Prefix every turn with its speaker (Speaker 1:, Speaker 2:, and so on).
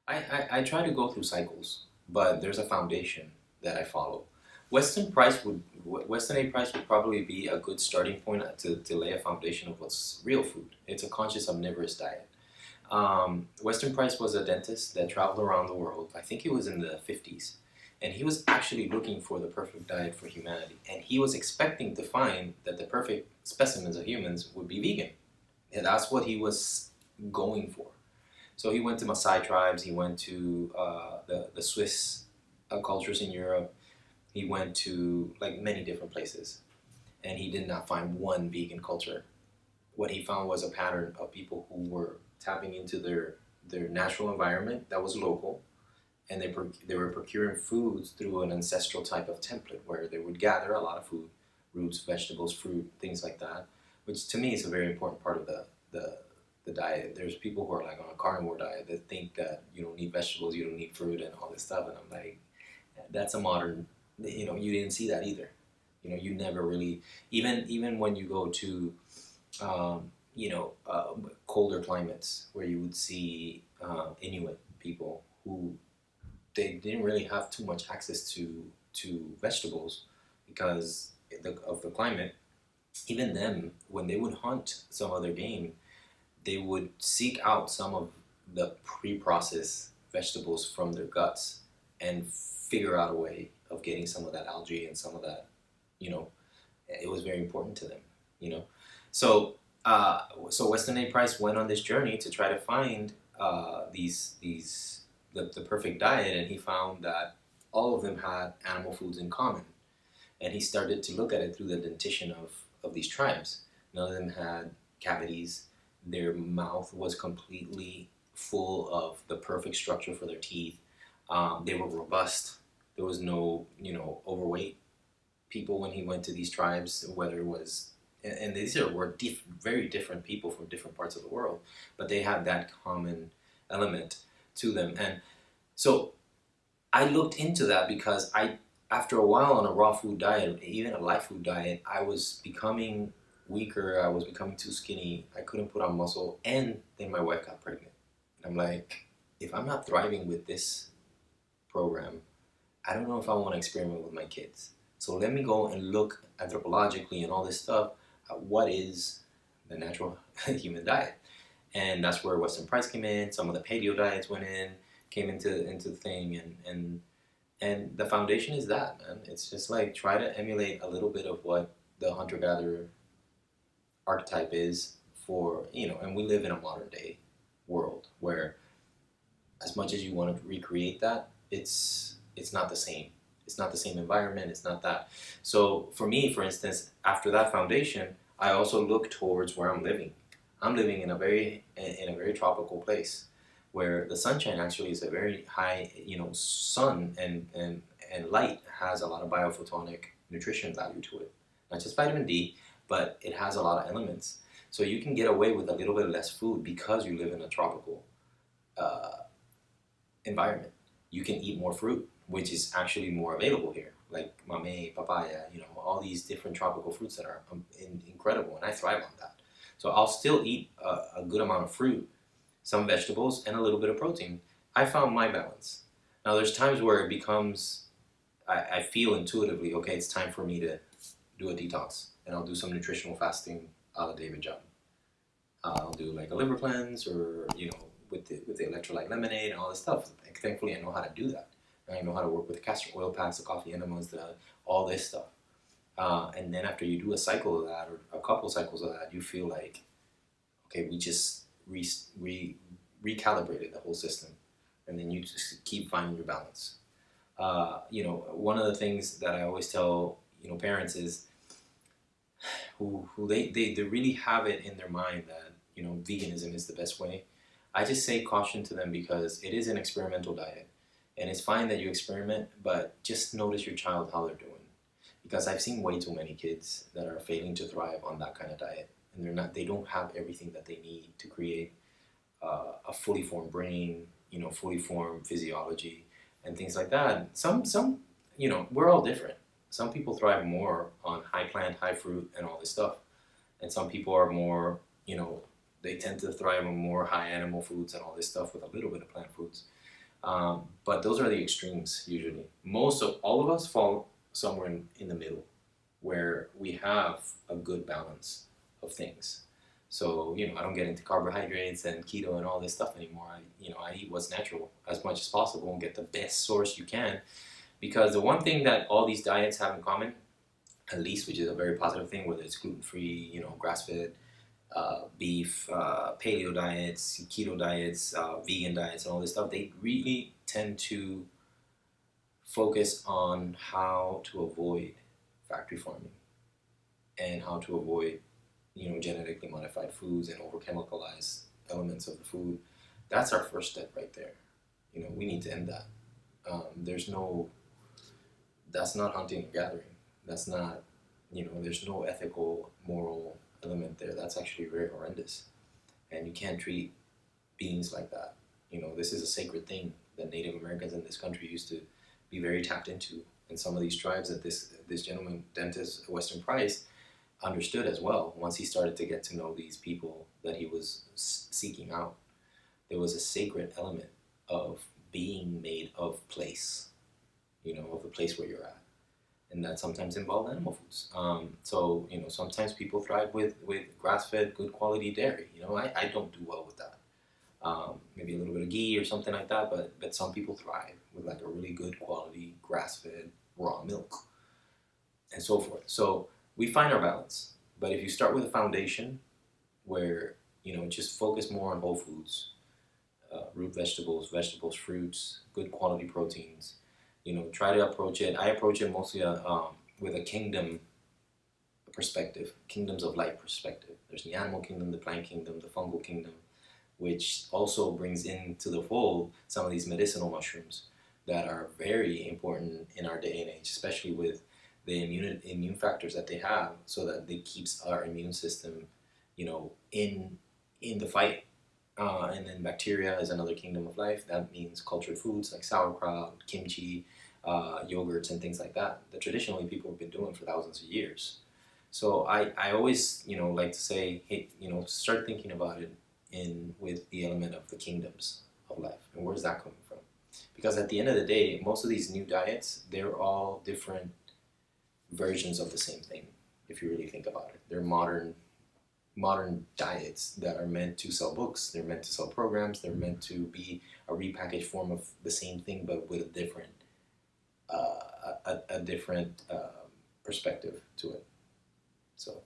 Speaker 1: I try to go through cycles, but there's a foundation that I follow. Western A price would probably be a good starting point to lay a foundation of what's real food. It's a conscious omnivorous diet. Weston Price was a dentist that traveled around the world. I think he was in the 50s. And he was actually looking for the perfect diet for humanity. And he was expecting to find that the perfect specimens of humans would be vegan. And that's what he was going for. So he went to Maasai tribes, he went to the Swiss cultures in Europe, he went to like many different places. And he did not find one vegan culture. What he found was a pattern of people who were tapping into their natural environment that was local, and they were procuring foods through an ancestral type of template where they would gather a lot of food, roots, vegetables, fruit, things like that, which to me is a very important part of the diet. There's people who are like on a carnivore diet that think that you don't need vegetables, you don't need fruit, and all this stuff, and I'm like, that's a modern. You didn't see that either. You never really, even when you go to um, colder climates where you would see Inuit people who they didn't really have too much access to vegetables because of the climate. Even them, when they would hunt some other game, they would seek out some of the pre-processed vegetables from their guts and figure out a way of getting some of that algae and some of that, you know, it was very important to them, you know. So, so Weston A. Price went on this journey to try to find the perfect diet, and he found that all of them had animal foods in common. And he started to look at it through the dentition of these tribes. None of them had cavities. Their mouth was completely full of the perfect structure for their teeth. They were robust. There was no, overweight people when he went to these tribes, whether it was, and these were very different people from different parts of the world, but they had that common element to them. And so I looked into that because after a while on a raw food diet, even a light food diet, I was becoming weaker. I was becoming too skinny. I couldn't put on muscle, and then my wife got pregnant. I'm like, if I'm not thriving with this program, I don't know if I want to experiment with my kids. So let me go and look anthropologically and all this stuff at what is the natural human diet. And that's where Western Price came in. Some of the paleo diets came into the thing, and the foundation is that, man. It's just like try to emulate a little bit of what the hunter gatherer archetype is for and we live in a modern day world where as much as you want to recreate that, it's not the same. It's not the same environment. It's not that. So for me, for instance, after that foundation, I also look towards where I'm living. I'm living in a very tropical place where the sunshine actually is a very high, sun and light has a lot of biophotonic nutrition value to it. Not just vitamin D, but it has a lot of elements. So you can get away with a little bit less food because you live in a tropical uh, environment. You can eat more fruit, which is actually more available here, like mamey, papaya, all these different tropical fruits that are incredible, and I thrive on that. So I'll still eat a good amount of fruit, some vegetables, and a little bit of protein. I found my balance. Now there's times where it becomes, I feel intuitively, okay, it's time for me to do a detox, and I'll do some nutritional fasting a la David John. I'll do like a liver cleanse, or with the electrolyte lemonade and all this stuff. Like, thankfully, I know how to do that. And I know how to work with the castor oil packs, the coffee enemas, all this stuff. And then after you do a cycle of that, or a couple cycles of that, you feel like, okay, we just recalibrated the whole system, and then you just keep finding your balance. One of the things that I always tell parents is who they really have it in their mind that veganism is the best way. I just say caution to them because it is an experimental diet, and it's fine that you experiment, but just notice your child how they're doing, because I've seen way too many kids that are failing to thrive on that kind of diet, and they don't have everything that they need to create a fully formed brain, fully formed physiology and things like that. We're all different. Some people thrive more on high plant, high fruit, and all this stuff, and some people are more, they tend to thrive on more high animal foods and all this stuff with a little bit of plant foods. But those are the extremes usually. Most of all of us fall somewhere in the middle, where we have a good balance of things. So, I don't get into carbohydrates and keto and all this stuff anymore. I eat what's natural as much as possible and get the best source you can. Because the one thing that all these diets have in common, at least, which is a very positive thing, whether it's gluten-free, grass-fed, beef, paleo diets, keto diets, vegan diets, and all this stuff, they really tend to focus on how to avoid factory farming and how to avoid, genetically modified foods and over-chemicalized elements of the food. That's our first step right there. We need to end that. There's no, that's not hunting and gathering. That's not, there's no ethical, moral element there. That's actually very horrendous. And you can't treat beings like that. This is a sacred thing that Native Americans in this country used to be very tapped into. And some of these tribes that this gentleman, dentist Western Price, understood as well. Once he started to get to know these people that he was seeking out, there was a sacred element of being made of place, of the place where you're at. And that sometimes involves animal foods. So, sometimes people thrive with grass-fed, good quality dairy. I don't do well with that. Maybe a little bit of ghee or something like that, but some people thrive with like a really good quality grass-fed raw milk and so forth. So we find our balance. But if you start with a foundation where, just focus more on whole foods, root vegetables, fruits, good quality proteins, try to approach it. I approach it mostly with a kingdom perspective, kingdoms of life perspective. There's the animal kingdom, the plant kingdom, the fungal kingdom, which also brings into the fold some of these medicinal mushrooms that are very important in our day and age, especially with the immune factors that they have, so that they keeps our immune system, in the fight. And then bacteria is another kingdom of life. That means cultured foods like sauerkraut, kimchi, yogurts, and things like that traditionally people have been doing for thousands of years. So I always, like to say, hey, start thinking about it with the element of the kingdoms of life. And where's that coming from? Because at the end of the day, most of these new diets, they're all different versions of the same thing, if you really think about it. They're modern diets that are meant to sell books, they're meant to sell programs, they're meant to be a repackaged form of the same thing, but with a different perspective to it. So